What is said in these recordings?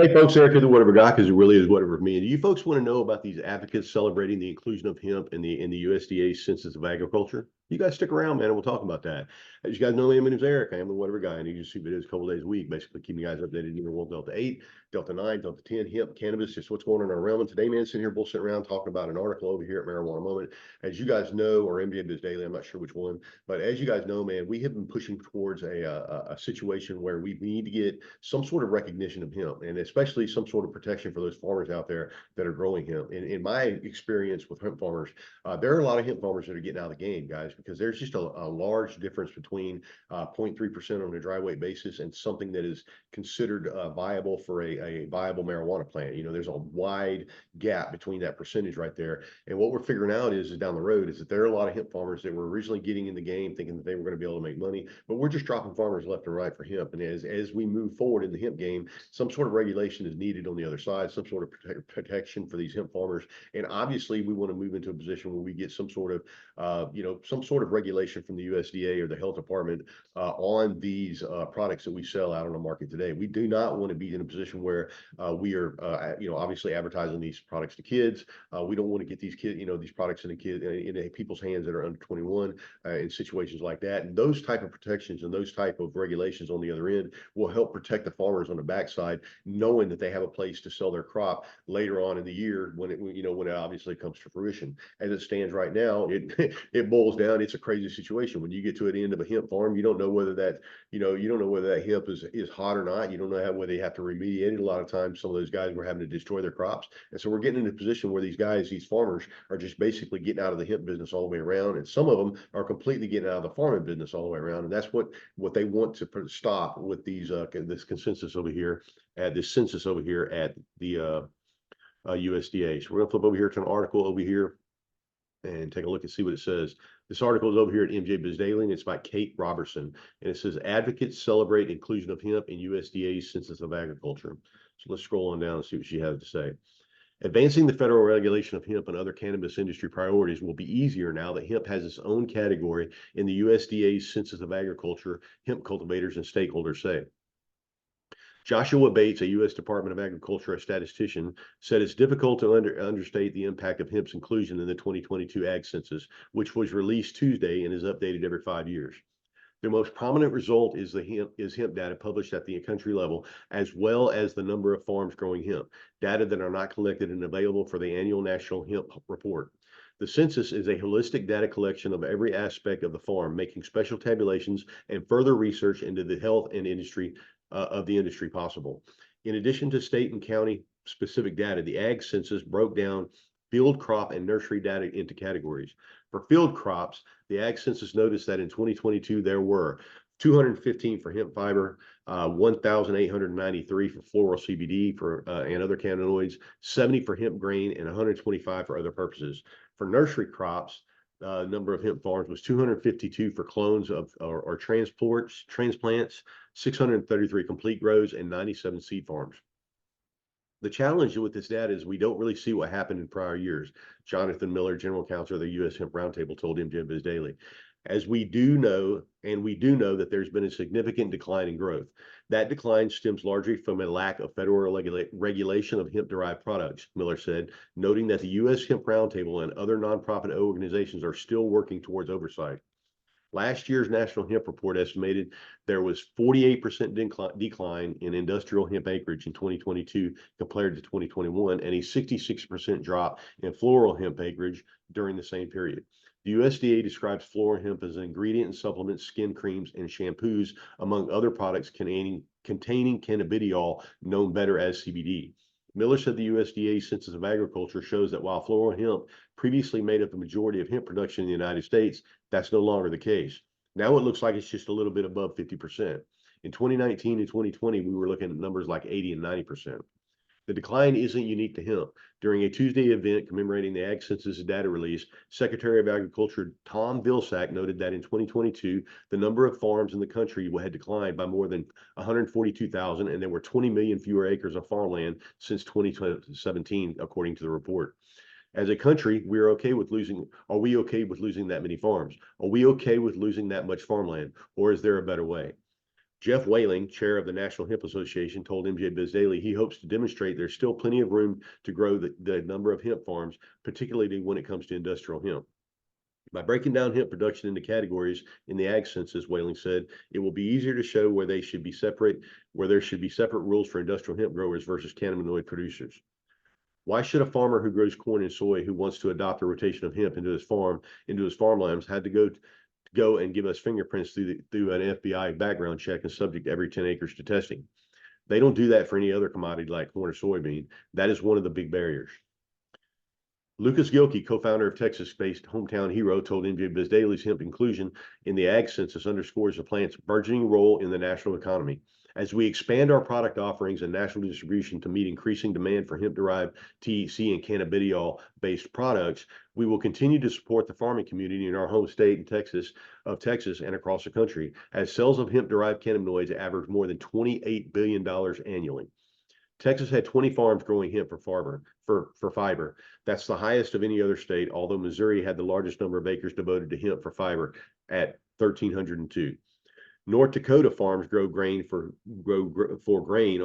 Hey folks, Eric here, the Whatever Guy, because it really is whatever me. And do you folks want to know about these advocates celebrating the inclusion of hemp in the USDA Census of Agriculture? You guys stick around, man, and we'll talk about that. As you guys know, my name is Eric. I am the Whatever Guy, and you just see videos a couple days a week, basically keeping you guys updated in the world Delta 8, Delta 9, Delta 10, hemp, cannabis, just what's going on in our realm. And today, man, sitting here bullshitting around talking about an article over here at Marijuana Moment. As you guys know, or MJ Biz Daily, I'm not sure which one, but as you guys know, man, we have been pushing towards a situation where we need to get some sort of recognition of hemp, and especially some sort of protection for those farmers out there that are growing hemp. In my experience with hemp farmers, there are a lot of hemp farmers that are getting out of the game, guys, because there's just a large difference between 0.3% on a dry weight basis and something that is considered viable for a viable marijuana plant. You know, there's a wide gap between that percentage right there. And what we're figuring out is down the road is that there are a lot of hemp farmers that were originally getting in the game thinking that they were going to be able to make money, but we're just dropping farmers left and right for hemp. And as we move forward in the hemp game, some sort of regulation is needed on the other side, some sort of protection for these hemp farmers. And obviously we want to move into a position where we get some sort of some sort of regulation from the USDA or the health department on these products that we sell out on the market today. We do not want to be in a position where we are obviously advertising these products to kids. We don't want to get these these products into people's hands that are under 21 in situations like that. And those type of protections and those type of regulations on the other end will help protect the farmers on the backside, knowing that they have a place to sell their crop later on in the year when it obviously comes to fruition. As it stands right now, it boils down. It's a crazy situation. When you get to an end of a hemp farm, you don't know whether that hemp is hot or not. You don't know whether they have to remediate it. A lot of times, some of those guys were having to destroy their crops, and so we're getting in a position where these farmers are just basically getting out of the hemp business all the way around, and some of them are completely getting out of the farming business all the way around. And that's what they want to stop with this consensus over here at this census over here at the USDA. So we're gonna flip over here to an article over here and take a look and see what it says. This article is over here at MJ Biz Daily, and it's by Kate Robertson, and it says advocates celebrate inclusion of hemp in USDA's Census of Agriculture. So let's scroll on down and see what she has to say. Advancing the federal regulation of hemp and other cannabis industry priorities will be easier now that hemp has its own category in the USDA's Census of Agriculture, hemp cultivators and stakeholders say. Joshua Bates, a U.S. Department of Agriculture statistician, said it's difficult to understate the impact of hemp's inclusion in the 2022 Ag Census, which was released Tuesday and is updated every 5 years. The most prominent result is hemp data published at the country level, as well as the number of farms growing hemp, data that are not collected and available for the annual National Hemp Report. The census is a holistic data collection of every aspect of the farm, making special tabulations and further research into the health and industry of the industry possible. In addition to state and county specific data, the Ag Census broke down field crop and nursery data into categories. For field crops, the Ag Census noticed that in 2022, there were 215 for hemp fiber, 1,893 for floral CBD and other cannabinoids, 70 for hemp grain, and 125 for other purposes. For nursery crops, number of hemp farms was 252 for clones or transplants, 633 complete grows, and 97 seed farms. The challenge with this data is we don't really see what happened in prior years. Jonathan Miller, General Counsel of the U.S. Hemp Roundtable, told MJ Biz Daily. As we do know that there's been a significant decline in growth. That decline stems largely from a lack of federal regulation of hemp-derived products, Miller said, noting that the U.S. Hemp Roundtable and other nonprofit organizations are still working towards oversight. Last year's National Hemp Report estimated there was 48% decline in industrial hemp acreage in 2022 compared to 2021, and a 66% drop in floral hemp acreage during the same period. The USDA describes floral hemp as an ingredient in supplements, skin creams, and shampoos, among other products containing cannabidiol, known better as CBD. Miller said the USDA Census of Agriculture shows that while floral hemp previously made up the majority of hemp production in the United States, that's no longer the case. Now it looks like it's just a little bit above 50%. In 2019 and 2020, we were looking at numbers like 80 and 90%. The decline isn't unique to hemp. During a Tuesday event commemorating the Ag Census data release, Secretary of Agriculture Tom Vilsack noted that in 2022, the number of farms in the country had declined by more than 142,000, and there were 20 million fewer acres of farmland since 2017, according to the report. As a country, are we okay with losing that many farms? Are we okay with losing that much farmland? Or is there a better way? Jeff Whaling, chair of the National Hemp Association, told MJ Biz Daily he hopes to demonstrate there's still plenty of room to grow the number of hemp farms, particularly when it comes to industrial hemp. By breaking down hemp production into categories in the ag census, Whaling said, it will be easier to show where there should be separate rules for industrial hemp growers versus cannabinoid producers. Why should a farmer who grows corn and soy who wants to adopt a rotation of hemp into his farmlands had to go and give us fingerprints through an FBI background check and subject every 10 acres to testing? They don't do that for any other commodity like corn or soybean. That is one of the big barriers. Lucas Gilkey, co-founder of Texas-based Hometown Hero, told MJ Biz Daily's hemp inclusion in the ag census underscores the plant's burgeoning role in the national economy. As we expand our product offerings and national distribution to meet increasing demand for hemp-derived THC and cannabidiol-based products, we will continue to support the farming community in our home state in Texas and across the country, as sales of hemp-derived cannabinoids average more than $28 billion annually. Texas had 20 farms growing hemp for fiber. That's the highest of any other state, although Missouri had the largest number of acres devoted to hemp for fiber at 1,302. North Dakota farms grow grain on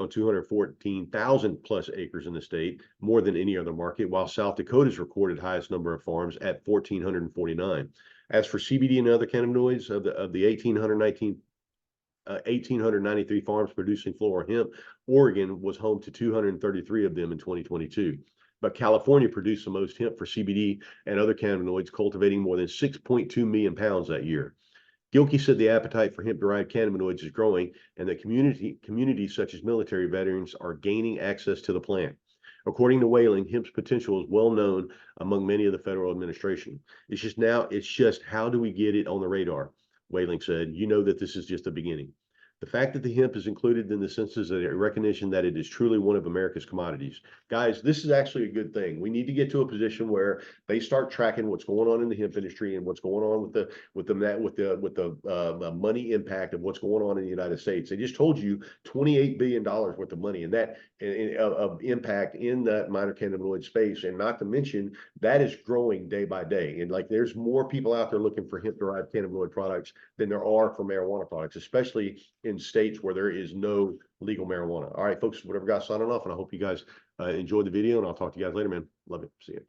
214,000 plus acres in the state, more than any other market, while South Dakota's recorded highest number of farms at 1,449. As for CBD and other cannabinoids, of the 1,893 farms producing floral hemp, Oregon was home to 233 of them in 2022. But California produced the most hemp for CBD and other cannabinoids, cultivating more than 6.2 million pounds that year. Gilkey said the appetite for hemp-derived cannabinoids is growing, and that communities such as military veterans are gaining access to the plant. According to Whaling, hemp's potential is well known among many of the federal administration. It's just how do we get it on the radar? Whaling said, you know that this is just the beginning. The fact that the hemp is included in the census is a recognition that it is truly one of America's commodities. Guys, this is actually a good thing. We need to get to a position where they start tracking what's going on in the hemp industry and what's going on with the money impact of what's going on in the United States. They just told you $28 billion worth of money and that of impact in that minor cannabinoid space, and not to mention that is growing day by day. And like there's more people out there looking for hemp-derived cannabinoid products than there are for marijuana products, especially in states where there is no legal marijuana. All right, folks, Whatever Guy signing off, and I hope you guys enjoyed the video, and I'll talk to you guys later, man. Love it. See you.